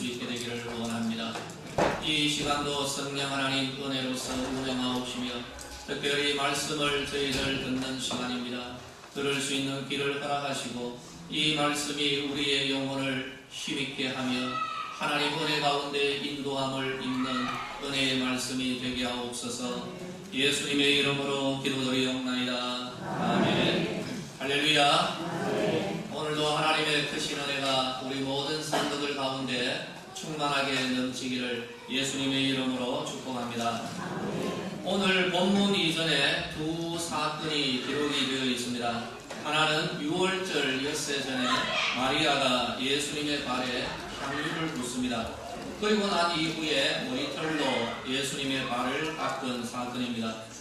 수 있게 되기를 원합니다. 이 시간도 성령 하나님 은혜로서 운행하옵시며 특별히 말씀을 저희들 듣는 시간입니다. 들을 수 있는 길을 허락하시고 이 말씀이 우리의 영혼을 힘있게 하며 하나님 은혜 가운데 인도함을 입는 은혜의 말씀이 되게 하옵소서. 예수님의 이름으로 기도드리옵나이다. 아멘. 할렐루야. 오늘도 하나님의 크신 은혜가 우리 모든 성도들 가운데 충만하게 넘치기를 예수님의 이름으로 축복합니다. 오늘 본문 이전에 두 사건이 기록이 되어 있습니다. 하나는 6월절 엿새 전에 마리아가 예수님의 발에 향유를 붓습니다. 그리고 난 이후에 머리털로 예수님의 발을 닦은 사건입니다.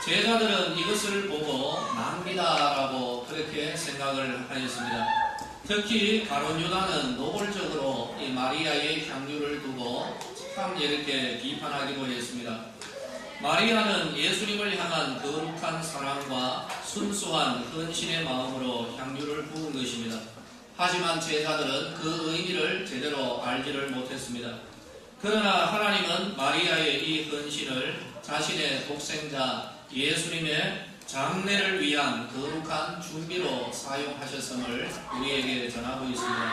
제자들은 이것을 보고 낭비다라고 그렇게 생각을 하였습니다. 특히 가룟 유다는 노골적으로 이 마리아의 향유를 두고 참 이렇게 비판하기도 했습니다. 마리아는 예수님을 향한 거룩한 사랑과 순수한 헌신의 마음으로 향유를 부은 것입니다. 하지만 제자들은 그 의미를 제대로 알지를 못했습니다. 그러나 하나님은 마리아의 이 헌신을 자신의 독생자 예수님의 장례를 위한 거룩한 준비로 사용하셨음을 우리에게 전하고 있습니다.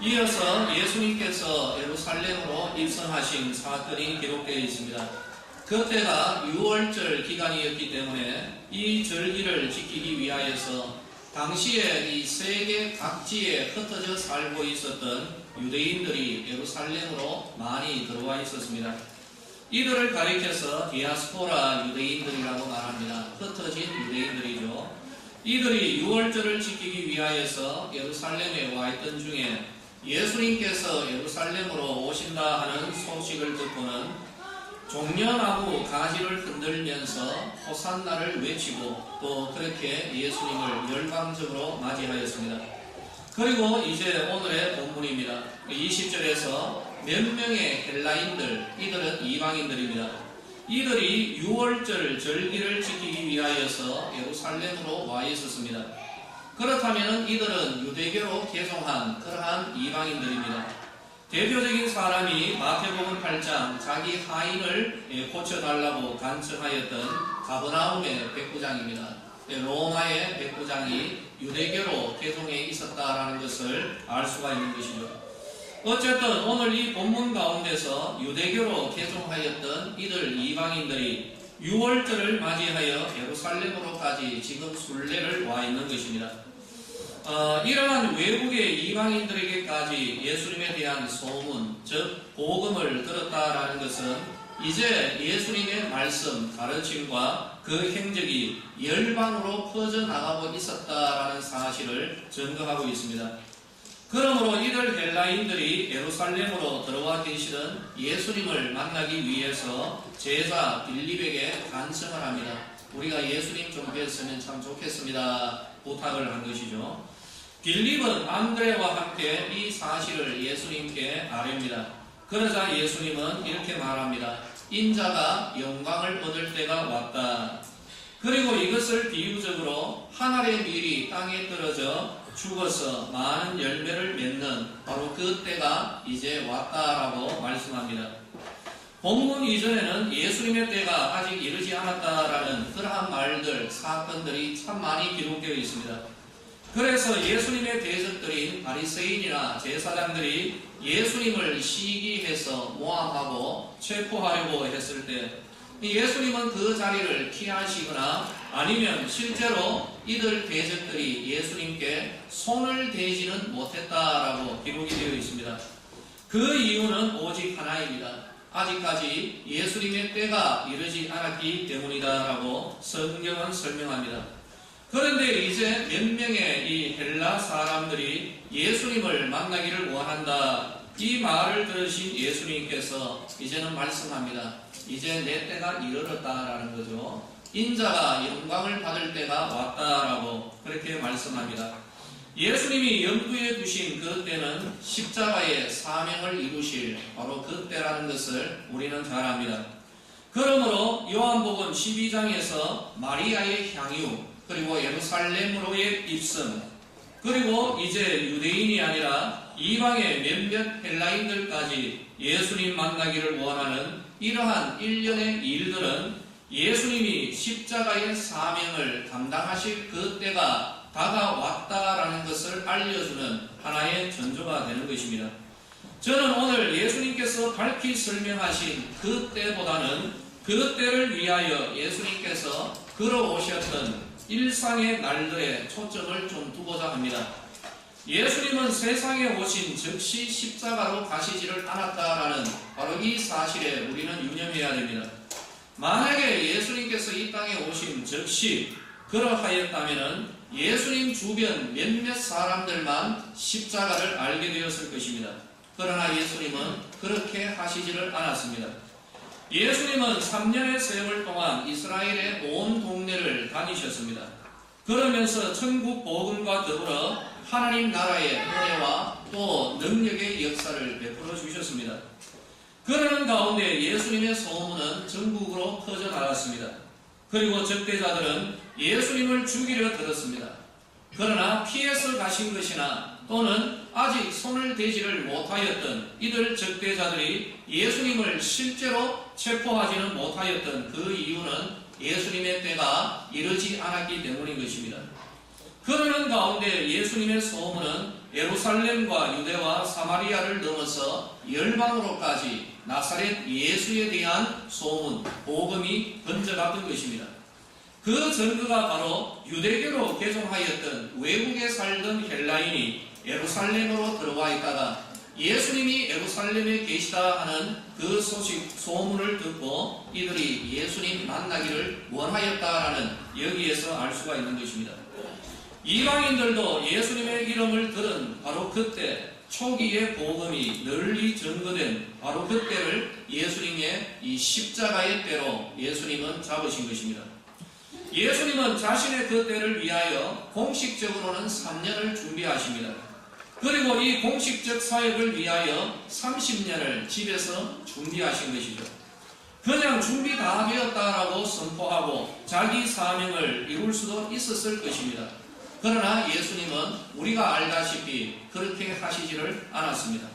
이어서 예수님께서 예루살렘으로 입성하신 사건이 기록되어 있습니다. 그때가 6월절 기간이었기 때문에 이 절기를 지키기 위하여서 당시에 이 세계 각지에 흩어져 살고 있었던 유대인들이 예루살렘으로 많이 들어와 있었습니다. 이들을 가리켜서 디아스포라 유대인들이라고 말합니다. 흩어진 유대인들이죠. 이들이 6월절을 지키기 위하여서 예루살렘에 와 있던 중에 예수님께서 예루살렘으로 오신다 하는 소식을 듣고는 종려나무 가지를 흔들면서 호산나를 외치고 또 그렇게 예수님을 열광적으로 맞이하였습니다. 그리고 이제 오늘의 본문입니다. 20절에서 몇 명의 헬라인들, 이들은 이방인들입니다. 이들이 6월절 절기를 지키기 위하여서 예루살렘으로 와 있었습니다. 그렇다면 이들은 유대교로 개종한 그러한 이방인들입니다. 대표적인 사람이 마태복음 8장 자기 하인을 고쳐달라고 간청하였던 가버나움의 백부장입니다. 로마의 백부장이 유대교로 개종해 있었다라는 것을 알 수가 있는 것이죠. 어쨌든 오늘 이 본문 가운데서 유대교로 개종하였던 이들 이방인들이 6월절을 맞이하여 예루살렘으로까지 지금 순례를 와 있는 것입니다. 이러한 외국의 이방인들에게까지 예수님에 대한 소문, 즉 복음을 들었다라는 것은 이제 예수님의 말씀, 가르침과 그 행적이 열방으로 퍼져나가고 있었다라는 사실을 증거하고 있습니다. 그러므로 이들 헬라인들이 예루살렘으로 들어와 계시던 예수님을 만나기 위해서 제자 빌립에게 간청을 합니다. 우리가 예수님 좀 뵀으면 참 좋겠습니다. 부탁을 한 것이죠. 빌립은 안드레와 함께 이 사실을 예수님께 아뢰입니다. 그러자 예수님은 이렇게 말합니다. 인자가 영광을 얻을 때가 왔다. 그리고 이것을 비유적으로 한 알의 밀이 땅에 떨어져 죽어서 많은 열매를 맺는 바로 그 때가 이제 왔다라고 말씀합니다. 본문 이전에는 예수님의 때가 아직 이르지 않았다라는 그러한 말들, 사건들이 참 많이 기록되어 있습니다. 그래서 예수님의 대적들인 바리새인이나 제사장들이 예수님을 시기해서 모함하고 체포하려고 했을 때 예수님은 그 자리를 피하시거나 아니면 실제로 이들 대적들이 예수님께 손을 대지는 못했다라고 기록이 되어 있습니다. 그 이유는 오직 하나입니다. 아직까지 예수님의 때가 이르지 않았기 때문이다라고 성경은 설명합니다. 그런데 이제 몇 명의 이 헬라 사람들이 예수님을 만나기를 원한다. 이 말을 들으신 예수님께서 이제는 말씀합니다. 이제 내 때가 이르렀다라는 거죠. 인자가 영광을 받을 때가 왔다라고 그렇게 말씀합니다. 예수님이 염두에 두신 그 때는 십자가의 사명을 이루실 바로 그 때라는 것을 우리는 잘 압니다. 그러므로 요한복음 12장에서 마리아의 향유, 그리고 예루살렘으로의 입성, 그리고 이제 유대인이 아니라 이방의 몇몇 헬라인들까지 예수님 만나기를 원하는 이러한 일련의 일들은 예수님이 십자가의 사명을 감당하실 그 때가 다가왔다라는 것을 알려주는 하나의 전조가 되는 것입니다. 저는 오늘 예수님께서 밝히 설명하신 그 때보다는 그 때를 위하여 예수님께서 걸어오셨던 일상의 날들에 초점을 좀 두고자 합니다. 예수님은 세상에 오신 즉시 십자가로 가시지를 않았다라는 바로 이 사실에 우리는 유념해야 됩니다. 만약에 예수님께서 이 땅에 오신 즉시 그러하였다면 예수님 주변 몇몇 사람들만 십자가를 알게 되었을 것입니다. 그러나 예수님은 그렇게 하시지를 않았습니다. 예수님은 3년의 세월 동안 이스라엘의 온 동네를 다니셨습니다. 그러면서 천국 복음과 더불어 하나님 나라의 은혜와 또 능력의 역사를 베풀어 주셨습니다. 그러는 가운데 예수님의 소문은 전국으로 퍼져나갔습니다. 그리고 적대자들은 예수님을 죽이려 들었습니다. 그러나 피해서 가신 것이나 또는 아직 손을 대지를 못하였던 이들 적대자들이 예수님을 실제로 체포하지는 못하였던 그 이유는 예수님의 때가 이르지 않았기 때문인 것입니다. 그러는 가운데 예수님의 소문은 예루살렘과 유대와 사마리아를 넘어서 열방으로까지 나사렛 예수에 대한 소문, 복음이 번져갔던 것입니다. 그 전거가 바로 유대교로 개종하였던 외국에 살던 헬라인이 예루살렘으로 들어와 있다가 예수님이 예루살렘에 계시다 하는 그 소문을 듣고 이들이 예수님 만나기를 원하였다라는 여기에서 알 수가 있는 것입니다. 이방인들도 예수님의 이름을 들은 바로 그때 초기의 복음이 널리 전거된 바로 그때를 예수님의 이 십자가의 때로 예수님은 잡으신 것입니다. 예수님은 자신의 그 때를 위하여 공식적으로는 3년을 준비하십니다. 그리고 이 공식적 사역을 위하여 30년을 집에서 준비하신 것이죠. 그냥 준비 다 되었다라고 선포하고 자기 사명을 이룰 수도 있었을 것입니다. 그러나 예수님은 우리가 알다시피 그렇게 하시지를 않았습니다.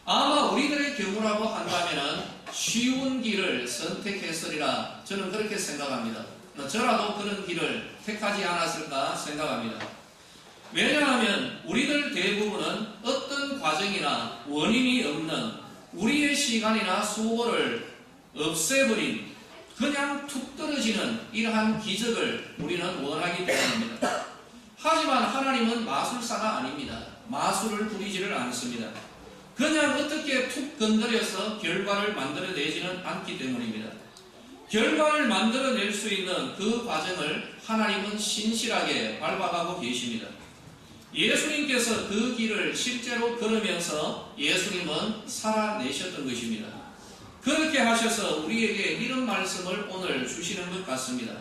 아마 우리들의 경우라고 한다면 쉬운 길을 선택했으리라 저는 그렇게 생각합니다. 저라도 그런 길을 택하지 않았을까 생각합니다. 왜냐하면 우리들 대부분은 어떤 과정이나 원인이 없는 우리의 시간이나 수고를 없애버린 그냥 툭 떨어지는 이러한 기적을 우리는 원하기 때문입니다. 하지만 하나님은 마술사가 아닙니다. 마술을 부리지를 않습니다. 그냥 어떻게 툭 건드려서 결과를 만들어내지는 않기 때문입니다. 결과를 만들어낼 수 있는 그 과정을 하나님은 신실하게 밟아가고 계십니다. 예수님께서 그 길을 실제로 걸으면서 예수님은 살아내셨던 것입니다. 그렇게 하셔서 우리에게 이런 말씀을 오늘 주시는 것 같습니다.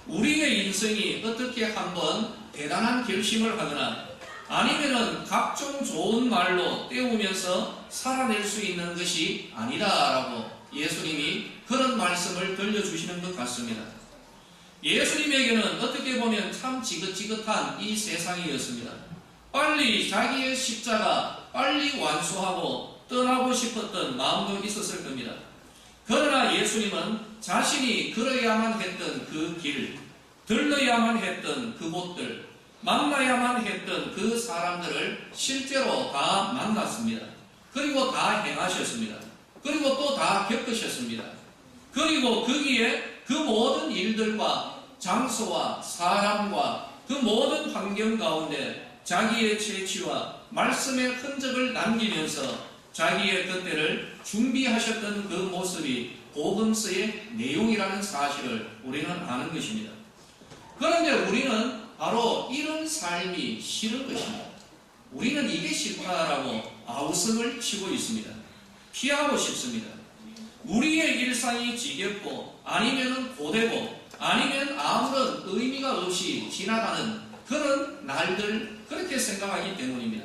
우리의 인생이 어떻게 한번 대단한 결심을 하거나 아니면은 각종 좋은 말로 때우면서 살아낼 수 있는 것이 아니다라고 예수님이 그런 말씀을 들려주시는 것 같습니다. 예수님에게는 어떻게 보면 참 지긋지긋한 이 세상이었습니다. 빨리 자기의 십자가 빨리 완수하고 떠나고 싶었던 마음도 있었을 겁니다. 그러나 예수님은 자신이 걸어야만 했던 그 길, 들러야만 했던 그곳들, 만나야만 했던 그 사람들을 실제로 다 만났습니다. 그리고 다 행하셨습니다. 그리고 또 다 겪으셨습니다. 그리고 거기에 그 모든 일들과 장소와 사람과 그 모든 환경 가운데 자기의 채취와 말씀의 흔적을 남기면서 자기의 그때를 준비하셨던 그 모습이 복음서의 내용이라는 사실을 우리는 아는 것입니다. 그런데 우리는 바로 이런 삶이 싫은 것입니다. 우리는 이게 싫다라고 아우성을 치고 있습니다. 피하고 싶습니다. 우리의 일상이 지겹고 아니면 고되고 아니면 아무런 의미가 없이 지나가는 그런 날들 그렇게 생각하기 때문입니다.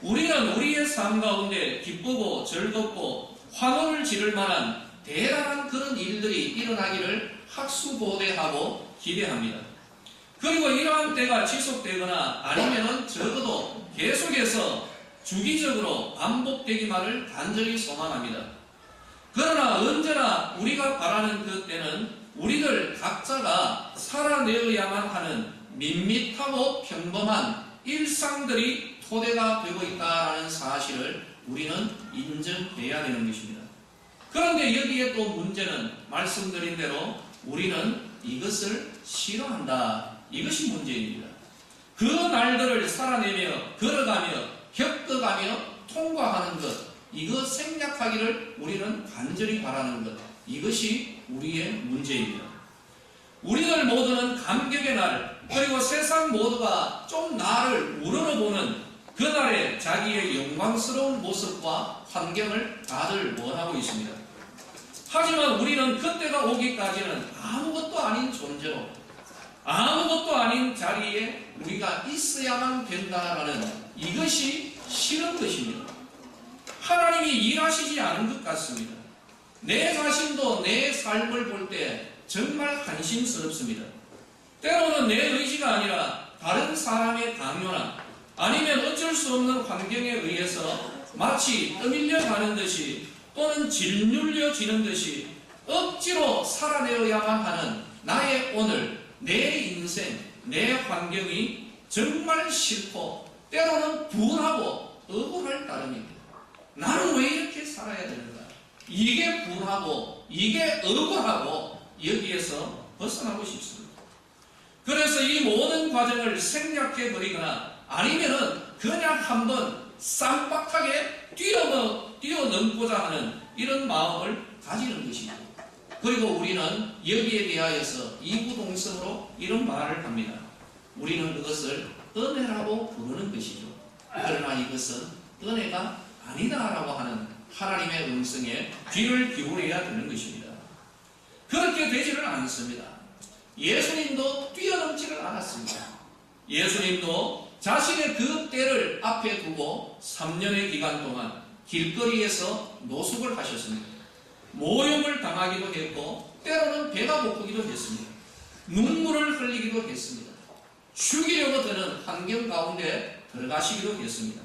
우리는 우리의 삶 가운데 기쁘고 즐겁고 환호를 지를 만한 대단한 그런 일들이 일어나기를 학수고대하고 기대합니다. 그리고 이러한 때가 지속되거나 아니면 적어도 계속해서 주기적으로 반복되기만을 간절히 소망합니다. 그러나 언제나 우리가 바라는 그 때는 우리들 각자가 살아내어야만 하는 밋밋하고 평범한 일상들이 토대가 되고 있다는 사실을 우리는 인정해야 되는 것입니다. 그런데 여기에 또 문제는 말씀드린 대로 우리는 이것을 싫어한다. 이것이 문제입니다. 그 날들을 살아내며 걸어가며 겪어가며 통과하는 것, 이것 생략하기를 우리는 간절히 바라는 것, 이것이 우리의 문제입니다. 우리들 모두는 감격의 날, 그리고 세상 모두가 좀 나를 우러러보는 그날의 자기의 영광스러운 모습과 환경을 다들 원하고 있습니다. 하지만 우리는 그때가 오기까지는 아무것도 아닌 존재로, 아무것도 아닌 자리에 우리가 있어야만 된다라는 이것이 싫은 것입니다. 하나님이 일하시지 않은 것 같습니다. 내 자신도 내 삶을 볼 때 정말 한심스럽습니다. 때로는 내 의지가 아니라 다른 사람의 강요나 아니면 어쩔 수 없는 환경에 의해서 마치 떠밀려 가는 듯이 또는 짓눌려지는 듯이 억지로 살아내어야만 하는 나의 오늘, 내 인생, 내 환경이 정말 싫고 때로는 분하고 억울할 따름입니다. 나는 왜 이렇게 살아야 되는가? 이게 분하고 이게 억울하고 여기에서 벗어나고 싶습니다. 그래서 이 모든 과정을 생략해버리거나 아니면은 그냥 한번 쌈박하게 뛰어넘고자 하는 이런 마음을 가지는 것이죠. 그리고 우리는 여기에 대하여서 이구동성으로 이런 말을 합니다. 우리는 그것을 은혜라고 부르는 것이죠. 그러나 이것은 은혜가 아니다라고 하는 하나님의 음성에 귀를 기울여야 되는 것입니다. 그렇게 되지는 않습니다. 예수님도 뛰어넘지를 않았습니다. 예수님도 자신의 그 때를 앞에 두고 3년의 기간 동안 길거리에서 노숙을 하셨습니다. 모욕을 당하기도 했고 때로는 배가 고프기도 했습니다. 눈물을 흘리기도 했습니다. 죽이려고 드는 환경 가운데 들어가시기도 했습니다.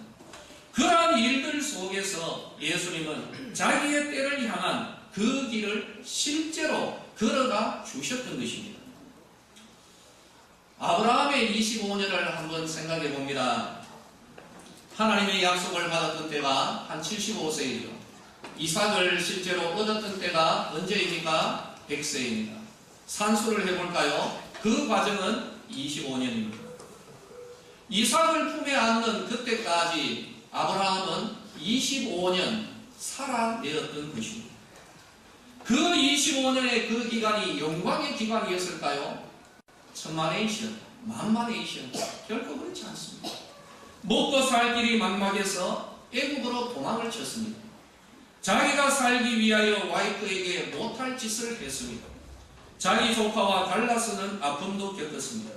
그러한 일들 속에서 예수님은 자기의 때를 향한 그 길을 실제로 걸어가 주셨던 것입니다. 아브라함의 25년을 한번 생각해 봅니다. 하나님의 약속을 받았던 때가 한 75세이죠. 이삭을 실제로 얻었던 때가 언제입니까? 100세입니다. 산수를 해볼까요? 그 과정은 25년입니다. 이삭을 품에 안는 그때까지 아브라함은 25년 살아내었던 것입니다. 그 25년의 그 기간이 영광의 기간이었을까요? 천만의 시험, 만만의 시험, 결코 그렇지 않습니다. 먹고 살 길이 막막해서 애국으로 도망을 쳤습니다. 자기가 살기 위하여 와이프에게 못할 짓을 했습니다. 자기 조카와 갈라서는 아픔도 겪었습니다.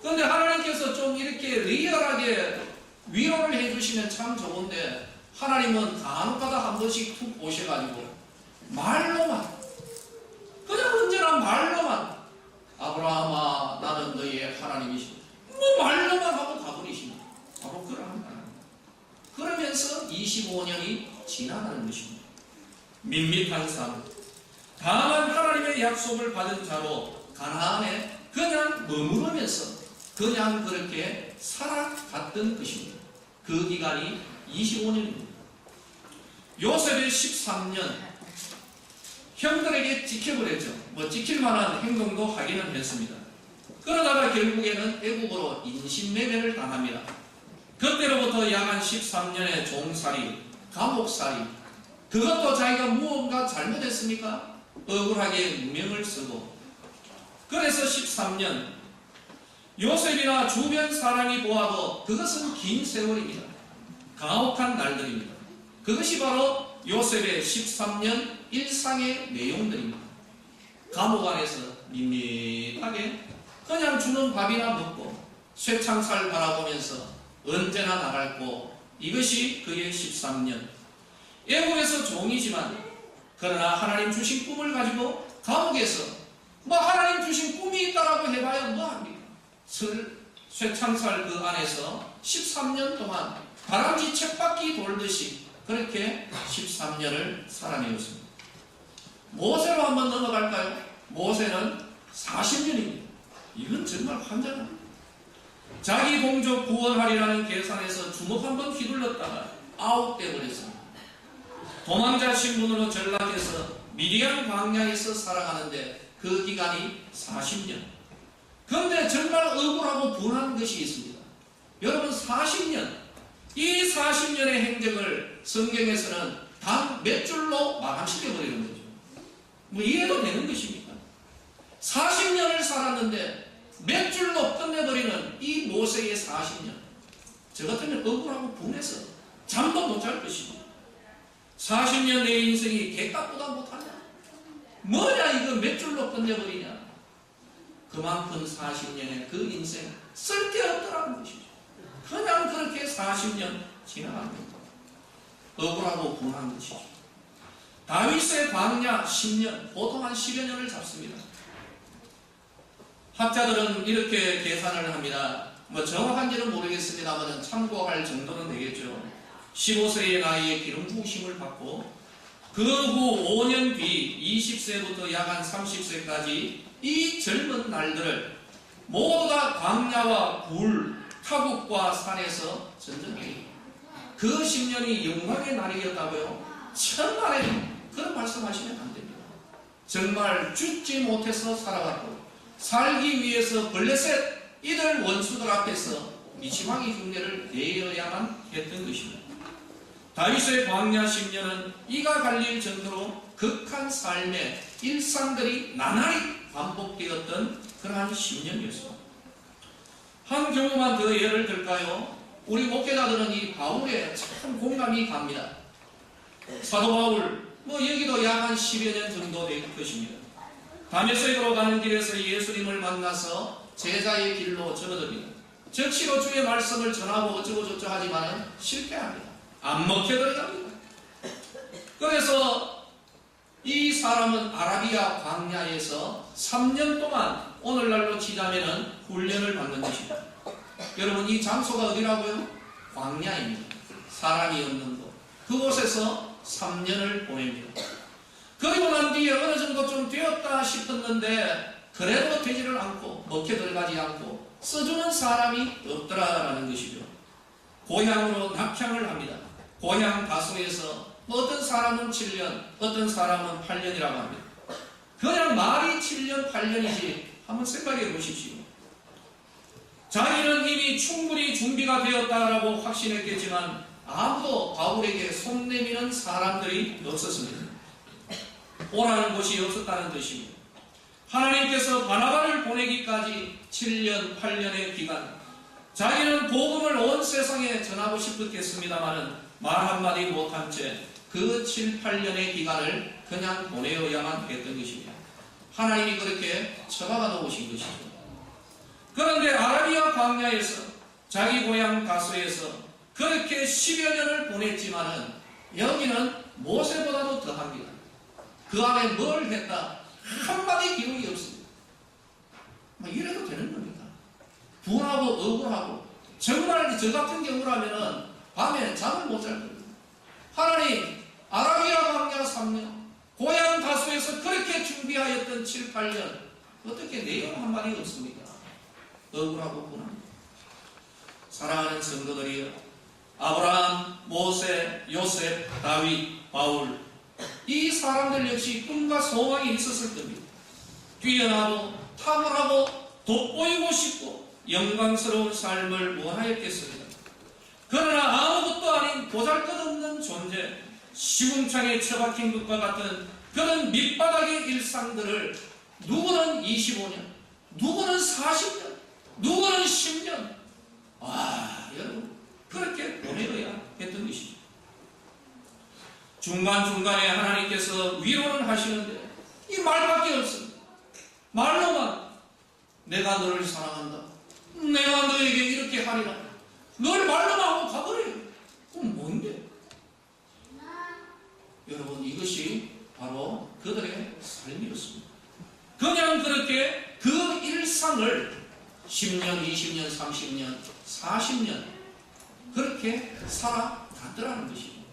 그런데 하나님께서 좀 이렇게 리얼하게 위로를 해주시면 참 좋은데 하나님은 간혹가다 한 번씩 툭 오셔가지고 말로만, 그냥 언제나 말로만, 아브라함아 나는 너의 하나님이시오, 뭐 말로만 하고 가버리십니다. 바로 그러한 하나님. 그러면서 25년이 지나가는 것입니다. 밋밋한 삶, 다만 하나님의 약속을 받은 자로 가나안에 그냥 머무르면서 그냥 그렇게 살아갔던 것입니다. 그 기간이 25년입니다. 요셉의 13년 형들에게 찍혀버렸죠. 뭐 찍힐 만한 행동도 하기는 했습니다. 그러다가 결국에는 애국으로 인신매매를 당합니다. 그때로부터 약 한 13년의 종살이, 감옥살이, 그것도 자기가 무언가 잘못했습니까? 억울하게 누명을 쓰고. 그래서 13년, 요셉이나 주변 사람이 보아도 그것은 긴 세월입니다. 가혹한 날들입니다. 그것이 바로 요셉의 13년 일상의 내용들입니다. 감옥 안에서 밋밋하게 그냥 주는 밥이나 먹고 쇠창살 바라보면서 언제나 나갈고, 이것이 그의 13년. 애국에서 종이지만 그러나 하나님 주신 꿈을 가지고 감옥에서 뭐 하나님 주신 꿈이 있다라고 해봐야 뭐합니까? 쇠창살 그 안에서 13년 동안 다람쥐 쳇바퀴 돌듯이 그렇게 13년을 살아내었습니다. 모세로 한번 넘어갈까요? 모세는 40년입니다. 이건 정말 환장합니다. 자기 동족 구원하리라는 계산에서 주먹 한번 휘둘렀다가 아웃되어버렸습니다. 도망자 신분으로 전락해서 미디안 광야에서 살아가는데 그 기간이 40년. 그런데 정말 억울하고 분한 것이 있습니다. 여러분 40년, 이 40년의 행적을 성경에서는 단 몇 줄로 마감시켜버리는 거죠. 뭐 이해도 되는 것입니까? 40년을 살았는데 몇 줄로 끝내버리는 이 모세의 40년. 저 같으면 억울하고 분해서 잠도 못 잘 것입니다. 40년 내 인생이 개값보다 못하냐? 뭐냐 이거 몇 줄로 끝내버리냐? 그만큼 40년의 그 인생 쓸데없더라는 것이죠. 그냥 그렇게 40년 지나갑니다. 억울하고 분한 것이죠. 다윗의 광야 10년, 보통 한 10여 년을 잡습니다. 학자들은 이렇게 계산을 합니다. 뭐 정확한지는 모르겠습니다만 참고할 정도는 되겠죠. 15세의 나이에 기름 부으심을 받고 그 후 5년 뒤 20세부터 약 한 30세까지 이 젊은 날들을 모두 다 광야와 굴, 타국과 산에서 전전해요. 그 10년이 영광의 날이었다고요? 천만에 그런 말씀하시면 안 됩니다. 정말 죽지 못해서 살아갔고 살기 위해서 블레셋 이들 원수들 앞에서 미치광이 흉내를 내어야만 했던 것입니다. 다윗의 광야 10년은 이가 갈릴 정도로 극한 삶의 일상들이 나날이 반복되었던 그러한 10년이었습니다. 한 경우만 더 예를 들까요? 우리 목회자들은 이 바울에 참 공감이 갑니다. 사도 바울, 뭐 여기도 약 한 10여 년 정도 될 것입니다. 다메섹으로 가는 길에서 예수님을 만나서 제자의 길로 접어듭니다. 적시로 주의 말씀을 전하고 어쩌고저쩌고 하지만 실패합니다. 안 먹혀 들어갑니다. 그래서 이 사람은 아라비아 광야에서 3년 동안 오늘날로 치자면 훈련을 받는 것입니다. 여러분 이 장소가 어디라고요? 광야입니다. 사람이 없는 곳. 그곳에서 3년을 보냅니다. 그리고 난 뒤에 어느 정도 좀 되었다 싶었는데 그래도 되지를 않고 먹혀 들어가지 않고 써주는 사람이 없더라라는 것이죠. 고향으로 낙향을 합니다. 고향 다소에서 어떤 사람은 7년, 어떤 사람은 8년이라고 합니다. 그냥 말이 7년, 8년이지 한번 생각해 보십시오. 자기는 이미 충분히 준비가 되었다라고 확신했겠지만 아무도 바울에게 손 내미는 사람들이 없었습니다. 오라는 곳이 없었다는 뜻입니다. 하나님께서 바나바를 보내기까지 7년, 8년의 기간, 자기는 복음을 온 세상에 전하고 싶었겠습니다마는 말 한마디 못한 채 그 7, 8년의 기간을 그냥 보내어야만 했던 것입니다. 하나님이 그렇게 처박아 놓으신 것이죠. 그런데 아라비아 광야에서 자기 고향 다소에서 그렇게 10여 년을 보냈지만은 여기는 모세보다도 더합니다. 그 안에 뭘 했다? 한마디 기록이 없습니다. 뭐 이래도 되는 겁니까? 분하고 억울하고 정말 저 같은 경우라면은 밤에 잠을 못 잘 겁니다. 하나님 아라비아 광야 3년 고향 다소에서 그렇게 준비하였던 7, 8년 어떻게 내용 한마디 없습니까? 억울하고 분합니다. 사랑하는 성도들이여, 아브라함, 모세, 요셉, 다윗, 바울 이 사람들 역시 꿈과 소망이 있었을 겁니다. 뛰어나고 탁월하고 돋보이고 싶고 영광스러운 삶을 원하였겠습니다. 그러나 아무것도 아닌 보잘것없는 존재, 시궁창에 처박힌 것과 같은 그런 밑바닥의 일상들을 누구는 25년, 누구는 40년, 누구는 10년, 여러분 그렇게 보내어야 했던 것이죠. 중간중간에 하나님께서 위로는 하시는데 이 말밖에 없습니다. 말로만 내가 너를 사랑한다, 내가 너에게 이렇게 하리라, 널 말로만 하고 가버려요. 그럼 뭔데? 여러분 이것이 바로 그들의 삶이었습니다. 그냥 그렇게 그 일상을 10년, 20년, 30년, 40년 그렇게 그렇게 살아갔더라는 것입니다.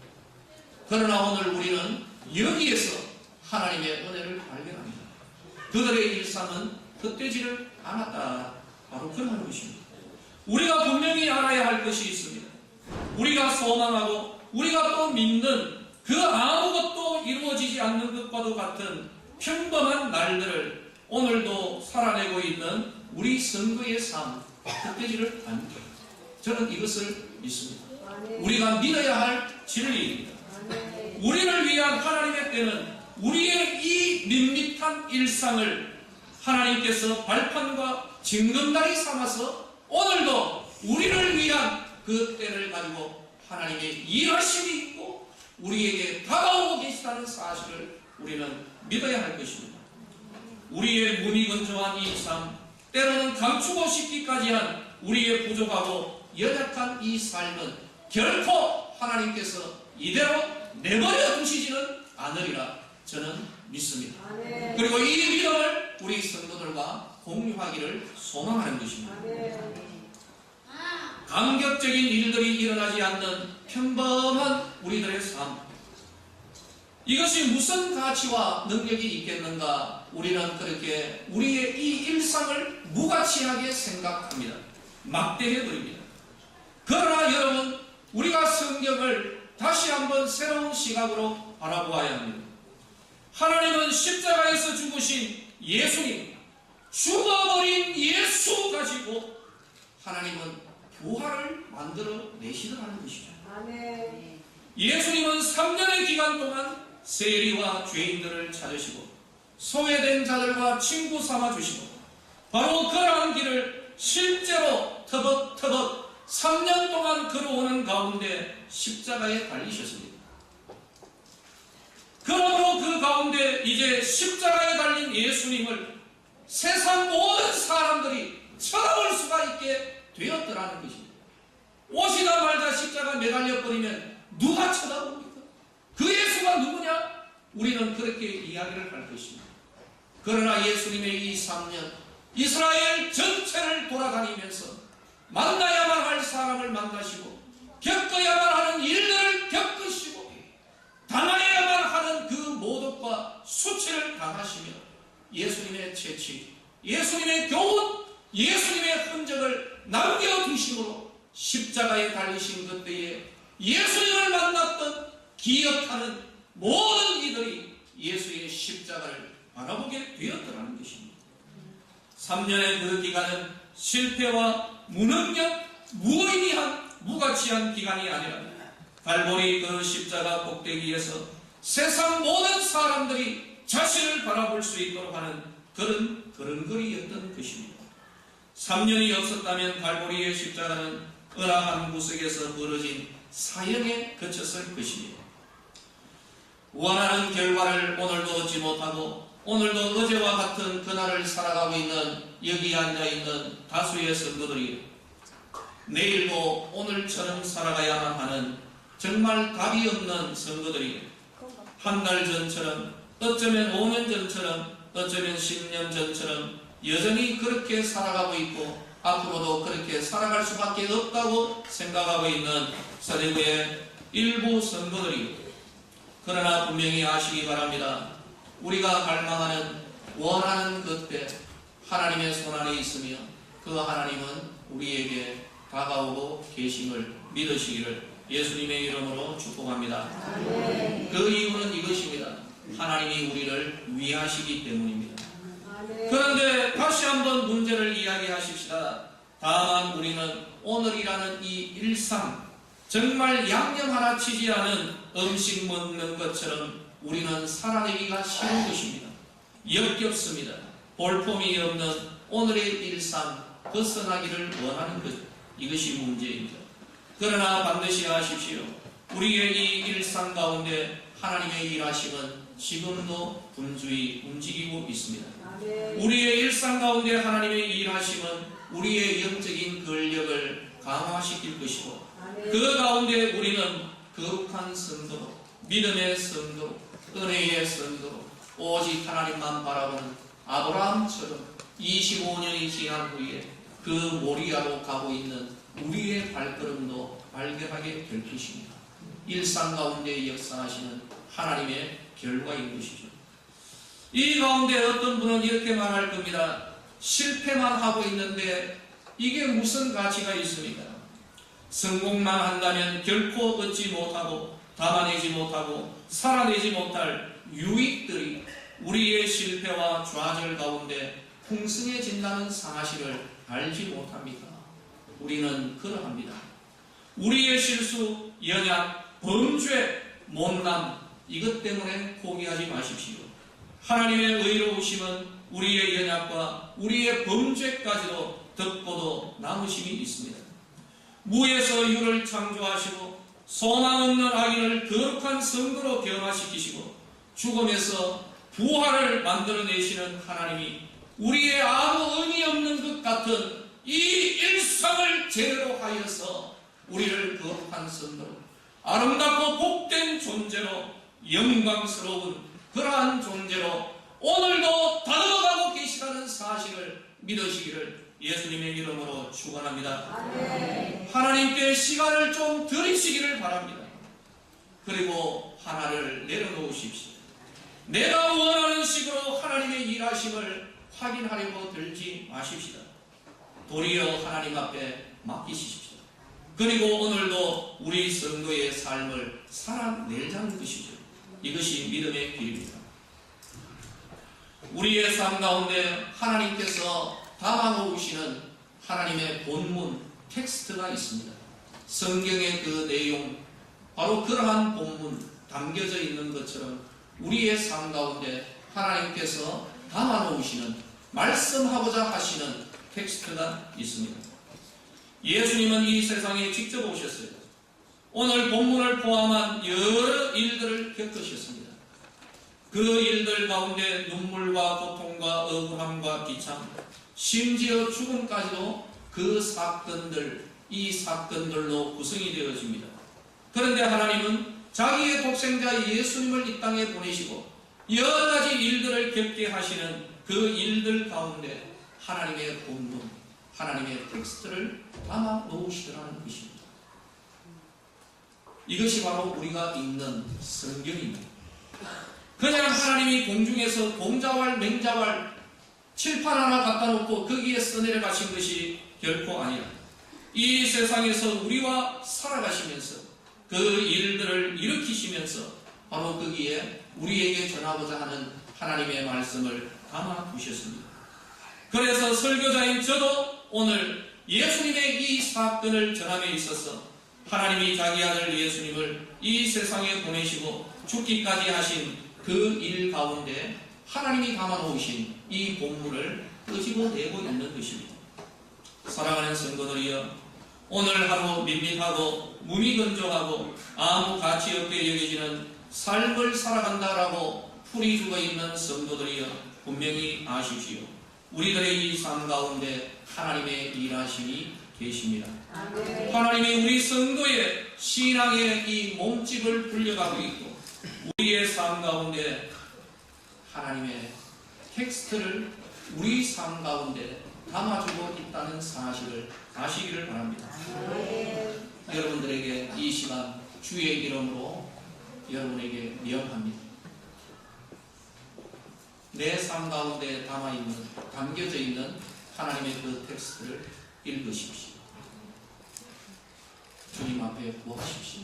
그러나 오늘 우리는 여기에서 하나님의 은혜를 발견합니다. 그들의 일상은 헛되지를 않았다. 바로 그런 것입니다. 우리가 분명히 알아야 할 것이 있습니다. 우리가 소망하고 우리가 또 믿는 그 아무것도 이루어지지 않는 것과도 같은 평범한 날들을 오늘도 살아내고 있는 우리 선거의 삶, 헛되지를 않게. 저는 이것을 믿습니다. 우리가 믿어야 할 진리입니다. 우리를 위한 하나님의 때는 우리의 이 밋밋한 일상을 하나님께서 발판과 징검다리 삼아서 오늘도 우리를 위한 그 때를 가지고 하나님의 일하심이 있고 우리에게 다가오고 계시다는 사실을 우리는 믿어야 할 것입니다. 우리의 무미건조한 이 삶, 때로는 감추고 싶기까지 한 우리의 부족하고 연약한 이 삶은 결코 하나님께서 이대로 내버려 두시지는 않으리라 저는 믿습니다. 그리고 이 믿음을 우리 성도들과 공유하기를 소망하는 것입니다. 감격적인 일들이 일어나지 않는 평범한 우리들의 삶, 이것이 무슨 가치와 능력이 있겠는가? 우리는 그렇게 우리의 이 일상을 무가치하게 생각합니다. 막대해버립니다. 그러나 여러분, 우리가 성경을 다시 한번 새로운 시각으로 바라보아야 합니다. 하나님은 십자가에서 죽으신 예수님, 죽어버린 예수 가지고 하나님은 교화를 만들어 내시더라는 것이죠. 예수님은 3년의 기간 동안 세리와 죄인들을 찾으시고 소외된 자들과 친구 삼아 주시고 바로 그러한 길을 실제로 터벅터벅 3년 동안 걸어오는 가운데 십자가에 달리셨습니다. 그러므로 그 가운데 이제 십자가에 달린 예수님을 세상 모든 사람들이 쳐다볼 수가 있게 되었더라는 것입니다. 오시다 말자 십자가 매달려 버리면 누가 쳐다봅니까? 그 예수가 누구냐? 우리는 그렇게 이야기를 할 것입니다. 그러나 예수님의 이 3년 이스라엘 전체를 돌아다니면서 만나야만 할 사람을 만나시고 겪어야만 하는 일들을 겪으시고 당하여야만 하는 그 모독과 수치를 당하시며 예수님의 채찍, 예수님의 교훈, 예수님의 흔적을 남겨두심으로 십자가에 달리신 그때에 예수님을 만났던 기억하는 모든 이들이 예수의 십자가를 바라보게 되었더라는 것입니다. 3년의 그 기간은 실패와 무능력, 무의미한, 무가치한 기간이 아니라 갈보리 그 십자가 꼭대기에서 세상 모든 사람들이 자신을 바라볼 수 있도록 하는 그런 걸음걸이였던 것입니다. 3년이 없었다면 갈보리의 십자가는 은하한 구석에서 벌어진 사형에 그쳤을 것입니다. 원하는 결과를 오늘도 얻지 못하고 오늘도 어제와 같은 그날을 살아가고 있는 여기 앉아있는 다수의 성도들이 내일도 오늘처럼 살아가야만 하는 정말 답이 없는 성도들이 한 달 전처럼 어쩌면 5년 전처럼 어쩌면 10년 전처럼 여전히 그렇게 살아가고 있고 앞으로도 그렇게 살아갈 수밖에 없다고 생각하고 있는 사대부의 일부 성도들이 그러나 분명히 아시기 바랍니다. 우리가 갈망하는 원하는 그때 하나님의 손안에 있으며 그 하나님은 우리에게 다가오고 계심을 믿으시기를 예수님의 이름으로 축복합니다. 그 이유는 이것입니다. 하나님이 우리를 위하시기 때문입니다. 그런데 다시 한번 문제를 이야기하십시다. 다만 우리는 오늘이라는 이 일상, 정말 양념 하나 치지 않은 음식 먹는 것처럼 우리는 살아내기가 쉬운 것입니다. 역겹습니다. 볼품이 없는 오늘의 일상 벗어나기를 원하는 것, 이것이 문제입니다. 그러나 반드시 아십시오. 우리의 이 일상 가운데 하나님의 일하심은 지금도 분주히 움직이고 있습니다. 우리의 일상 가운데 하나님의 일하심은 우리의 영적인 근력을 강화시킬 것이고 그 가운데 우리는 거룩한 성도로, 믿음의 성도로, 은혜의 성도로 오직 하나님만 바라보는 아브라함처럼 25년이 지난 후에 그 모리아로 가고 있는 우리의 발걸음도 발견하게 될 것입니다. 일상 가운데 역사하시는 하나님의 결과인 것이죠. 이 가운데 어떤 분은 이렇게 말할 겁니다. 실패만 하고 있는데 이게 무슨 가치가 있습니까? 성공만 한다면 결코 얻지 못하고 담아내지 못하고 살아내지 못할 유익들이 우리의 실패와 좌절 가운데 풍성해진다는 사실을 알지 못합니다. 우리는 그러합니다. 우리의 실수, 연약, 범죄, 못남 이것 때문에 포기하지 마십시오. 하나님의 의로우심은 우리의 연약과 우리의 범죄까지도 덮고도 남으심이 있습니다. 무에서 유를 창조하시고 소망 없는 악인을 거룩한 성도로 변화시키시고 죽음에서 부활을 만들어내시는 하나님이 우리의 아무 의미 없는 것 같은 이 일상을 제대로 하여서 우리를 거룩한 성도로 아름답고 복된 존재로 영광스러운 그러한 존재로 오늘도 다듬어가고 계시다는 사실을 믿으시기를 예수님의 이름으로 축원합니다. 하나님께 시간을 좀 들이시기를 바랍니다. 그리고 하나를 내려놓으십시오. 내가 원하는 식으로 하나님의 일하심을 확인하려고 들지 마십시다. 도리어 하나님 앞에 맡기십시오. 그리고 오늘도 우리 성도의 삶을 살아내자는 것이죠. 이것이 믿음의 길입니다. 우리의 삶 가운데 하나님께서 담아놓으시는 하나님의 본문 텍스트가 있습니다. 성경의 그 내용, 바로 그러한 본문 담겨져 있는 것처럼 우리의 삶 가운데 하나님께서 담아놓으시는, 말씀하고자 하시는 텍스트가 있습니다. 예수님은 이 세상에 직접 오셨어요. 오늘 본문을 포함한 여러 일들을 겪으셨습니다. 그 일들 가운데 눈물과 고통과 억울함과 비참, 심지어 죽음까지도 그 사건들, 이 사건들로 구성이 되어집니다. 그런데 하나님은 자기의 독생자 예수님을 이 땅에 보내시고 여러 가지 일들을 겪게 하시는 그 일들 가운데 하나님의 본문, 하나님의 텍스트를 담아 놓으시더라는 것입니다. 이것이 바로 우리가 읽는 성경입니다. 그냥 하나님이 공중에서 공자왈, 맹자왈 칠판 하나 갖다 놓고 거기에 써내려 가신 것이 결코 아니라 이 세상에서 우리와 살아가시면서 그 일들을 일으키시면서 바로 거기에 우리에게 전하고자 하는 하나님의 말씀을 담아 두셨습니다. 그래서 설교자인 저도 오늘 예수님의 이 사건을 전함에 있어서 하나님이 자기 아들 예수님을 이 세상에 보내시고 죽기까지 하신 그 일 가운데 하나님이 담아놓으신 이 본문을 끄집어내고 있는 것입니다. 사랑하는 성도들이여, 오늘 하루 밋밋하고 무미건조하고 아무 가치 없게 여겨지는 삶을 살아간다라고 풀이 죽어 있는 성도들이여, 분명히 아십시오. 우리들의 이 삶 가운데 하나님의 일하심이 계십니다. 하나님이 우리 성도의 신앙의 이 몸집을 불려가고 있고 우리의 삶 가운데 하나님의 텍스트를 우리 삶 가운데 담아주고 있다는 사실을 아시기를 바랍니다. 여러분들에게 이 시간 주의 이름으로 여러분에게 명합니다. 내 삶 가운데 담겨져 있는 하나님의 그 텍스트를 읽으십시오. 주님 앞에 구하십시오.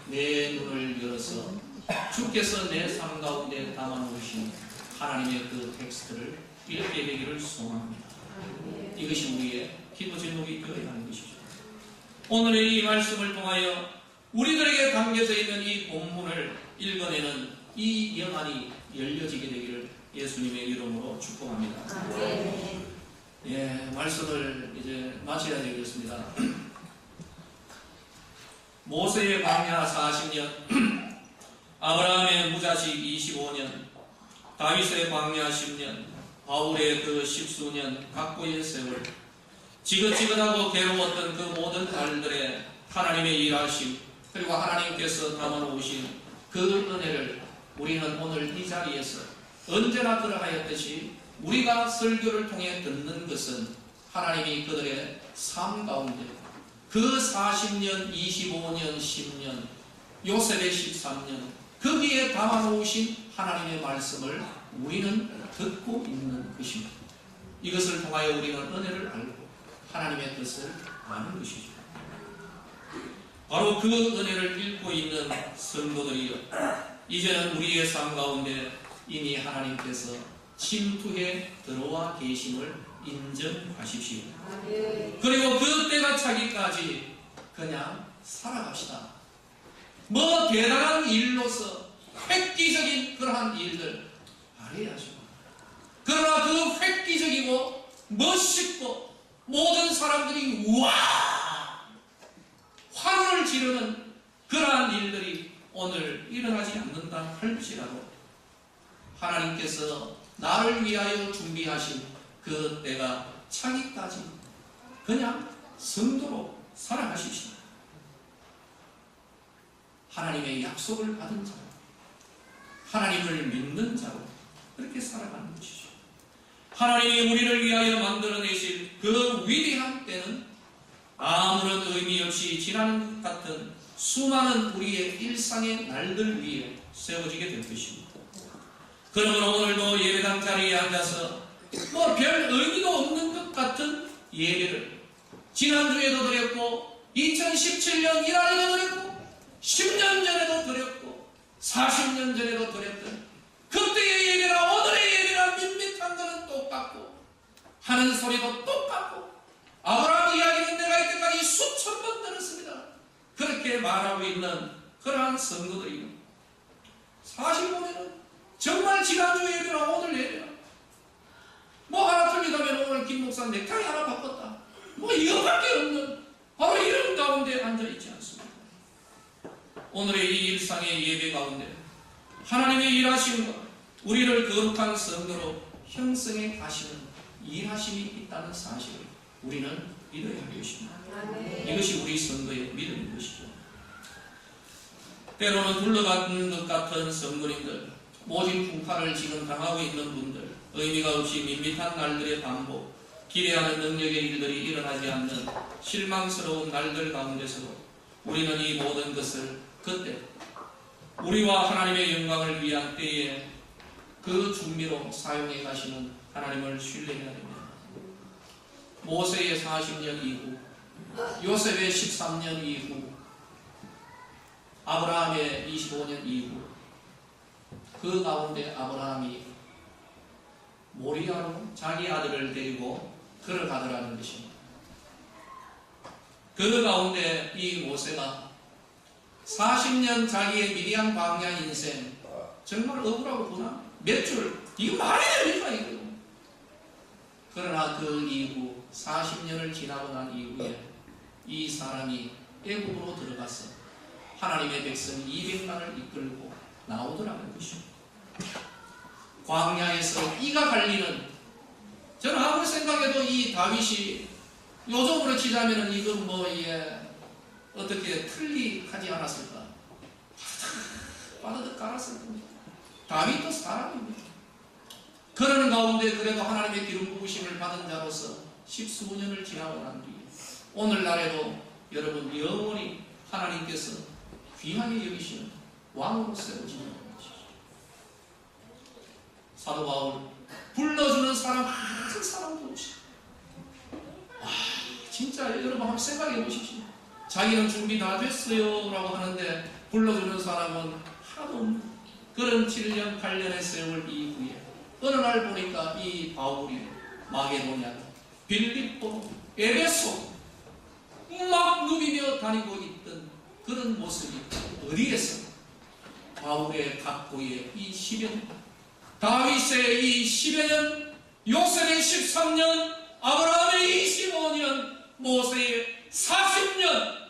내 눈을 열어서 주께서 내 삶 가운데 담아놓으신 하나님의 그 텍스트를 읽게 되기를 소망합니다. 이것이 우리의 기도 제목이 되어야 하는 것이죠. 오늘의 이 말씀을 통하여 우리들에게 담겨져 있는 이 본문을 읽어내는 이 영안이 열려지게 되기를 예수님의 이름으로 축복합니다. 예, 말씀을 이제 마쳐야 되겠습니다. 모세의 광야 40년, 아브라함의 무자식 25년, 다윗의 광야 10년, 바울의 그 10수년 각고의 세월, 지긋지긋하고 괴로웠던 그 모든 날들의 하나님의 일하심, 그리고 하나님께서 담아놓으신 그 은혜를 우리는 오늘 이 자리에서 언제나 그러하였듯이 우리가 설교를 통해 듣는 것은 하나님이 그들의 삶 가운데 그 40년, 25년, 10년, 요셉의 13년, 거기에 담아놓으신 하나님의 말씀을 우리는 듣고 있는 것입니다. 이것을 통하여 우리는 은혜를 알고 하나님의 뜻을 아는 것이죠. 바로 그 은혜를 읽고 있는 성도들이여, 이제는 우리의 삶 가운데 이미 하나님께서 침투해 들어와 계심을 인정하십시오. 그리고 그 때가 차기까지 그냥 살아갑시다. 뭐 대단한 일로서 획기적인 그러한 일들 아니야죠. 그러나 그 획기적이고 멋있고 모든 사람들이 우와 환호를 지르는 그러한 일들이 오늘 일어나지 않는다 할지라도 하나님께서 나를 위하여 준비하신 그 때가 차기까지 그냥 성도로 살아가십시오. 하나님의 약속을 받은 자로, 하나님을 믿는 자로 그렇게 살아가는 것이죠. 하나님이 우리를 위하여 만들어내실 그 위대한 때는 아무런 의미 없이 지나는 것 같은 수많은 우리의 일상의 날들 위에 세워지게 될 것입니다. 그러므로 오늘도 예배당 자리에 앉아서 뭐 별 의미도 없는 것 같은 예배를 지난주에도 드렸고 2017년 1월에도 드렸고 10년 전에도 드렸고 40년 전에도 드렸던 그때의 예배나 오늘의 예배나 밋밋한 것은 똑같고 하는 소리도 똑같고 아브라함 이야기는 내가 이때까지 수천 번 들었습니다. 그렇게 말하고 있는 그러한 성도들이요. 사실 보면은 정말 지난주 예배나 오늘 예배나 뭐 하나 틀리다면 오늘 김 목사 넥타이 하나 바꿨다. 뭐 이거밖에 없는 바로 이런 가운데 앉아있지 않습니다. 오늘의 이 일상의 예배 가운데 하나님의 일하심과 우리를 거룩한 성도로 형성해 가시는 일하심이 있다는 사실을 우리는 믿어야 할 것입니다. 이것이 우리 성도의 믿음인 것이죠. 때로는 굴러가는 것 같은 성도님들, 모진 풍파를 지금 당하고 있는 분들, 의미가 없이 밋밋한 날들의 반복, 기대하는 능력의 일들이 일어나지 않는 실망스러운 날들 가운데서도 우리는 이 모든 것을 그때 우리와 하나님의 영광을 위한 때에 그 준비로 사용해 가시는 하나님을 신뢰해야 됩니다. 모세의 40년 이후, 요셉의 13년 이후, 아브라함의 25년 이후, 그 가운데 아브라함이 모리아로 자기 아들을 데리고 걸어가더라는 것입니다. 그 가운데 이 모세가 40년 자기의 미디안 광야 인생 정말 억울하구나. 몇 줄, 이거 말이 됩니까 이거. 그러나 그 이후 40년을 지나고 난 이후에 이 사람이 애국으로 들어가서 하나님의 백성 200만을 이끌고 나오더라는 것입니다. 광야에서 이가 갈리는, 저는 아무리 생각해도 이 다윗이 요즘으로 치자면은 이건 뭐 어떻게 틀리하지 않았을까? 빠르득 깔았을 겁니다. 다윗도 사람입니다. 그러는 가운데 그래도 하나님의 기름 부으심을 받은 자로서 십수년을 지나고 난 뒤에 오늘날에도 여러분 영원히 하나님께서 귀하게 여기시는 왕으로 세워지는 것이죠. 사도 바울 불러주는 사람 한 사람도 없이, 와 진짜 여러분 한번 생각해 보십시오. 자기는 준비 다 됐어요 라고 하는데 불러주는 사람은 하나도 없는 그런 7년 8년의 세월 이후에 어느 날 보니까 이 바울이 마게도냐, 빌립보, 에베소 막 누비며 다니고 있던 그런 모습이 어디에서 바울의 각고의 이 10여 년, 다윗의 이 10여 년, 요셉의 13년, 아브라함의 25년, 모세의 40년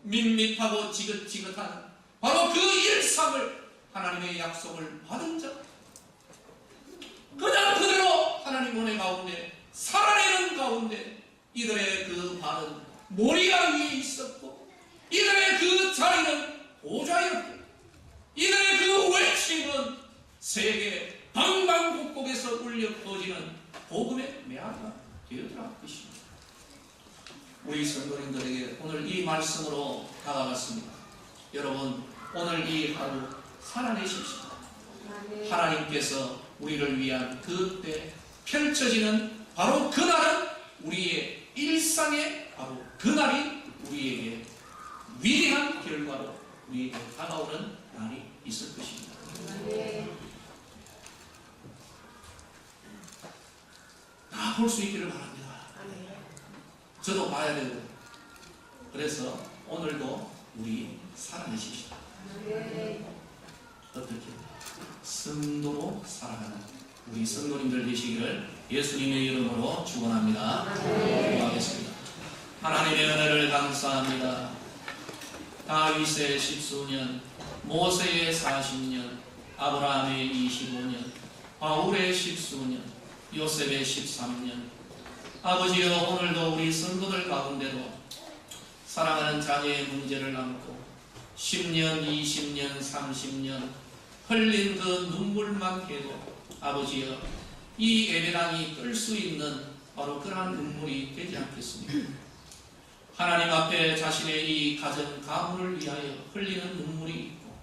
밋밋하고 지긋지긋한 바로 그 일상을 하나님의 약속을 받은 자, 그냥 그대로 하나님 은혜 가운데 살아내는 가운데 이들의 그 발은 모리아 위에 있었고 이들의 그 자리는 보좌였고 이들의 그 외침은 세계 방방곡곡에서 울려 퍼지는 복음의 메아리가 되었더라 것입니다. 우리 성도님들에게 오늘 이 말씀으로 다가갔습니다. 여러분, 오늘 이 하루 살아내십시오. 하나님께서 우리를 위한 그때 펼쳐지는 바로 그날은 우리의 일상의 바로 그날이 우리에게 위대한 결과로 우리에게 다가오는 날이 있을 것입니다. 다 볼 수 있기를 바랍니다. 저도 봐야 되고. 그래서 오늘도 우리 살아내십시오. 어떻게? 성도로 살아가는 우리 성도님들 되시기를 예수님의 이름으로 축원합니다. 기도하겠습니다. 하나님의 은혜를 감사합니다. 다윗의 10수년, 모세의 40년, 아브라함의 25년, 바울의 10수년, 요셉의 13년. 아버지여, 오늘도 우리 성도들 가운데도 사랑하는 자녀의 문제를 안고 10년, 20년, 30년 흘린 그 눈물만 해도 아버지여, 이 예배당이 뜰 수 있는 바로 그러한 눈물이 되지 않겠습니까? 하나님 앞에 자신의 이 가정 가문을 위하여 흘리는 눈물이 있고,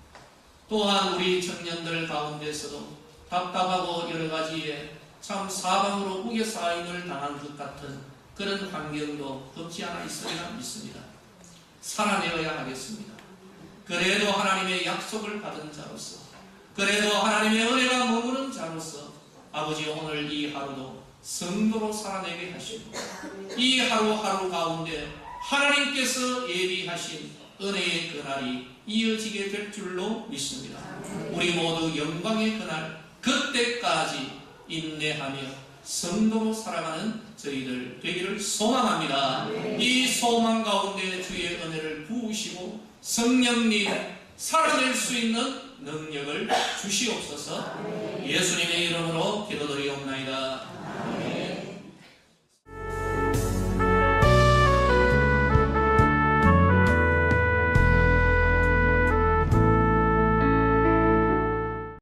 또한 우리 청년들 가운데서도 답답하고 여러 가지에 참 사방으로 우겨 쌓임을 당한 것 같은 그런 환경도 없지 않아 있으리라 믿습니다. 살아내어야 하겠습니다. 그래도 하나님의 약속을 받은 자로서, 그래도 하나님의 은혜가 머무는 자로서 아버지, 오늘 이 하루도 성도로 살아내게 하시고, 이 하루하루 가운데 하나님께서 예비하신 은혜의 그날이 이어지게 될 줄로 믿습니다. 우리 모두 영광의 그날, 그때까지 인내하며 성도로 살아가는 저희들 되기를 소망합니다. 이 소망 가운데 주의 은혜를 부으시고 성령님 살아낼 수 있는 능력을 주시옵소서. 예수님의 이름으로 기도드리옵나이다.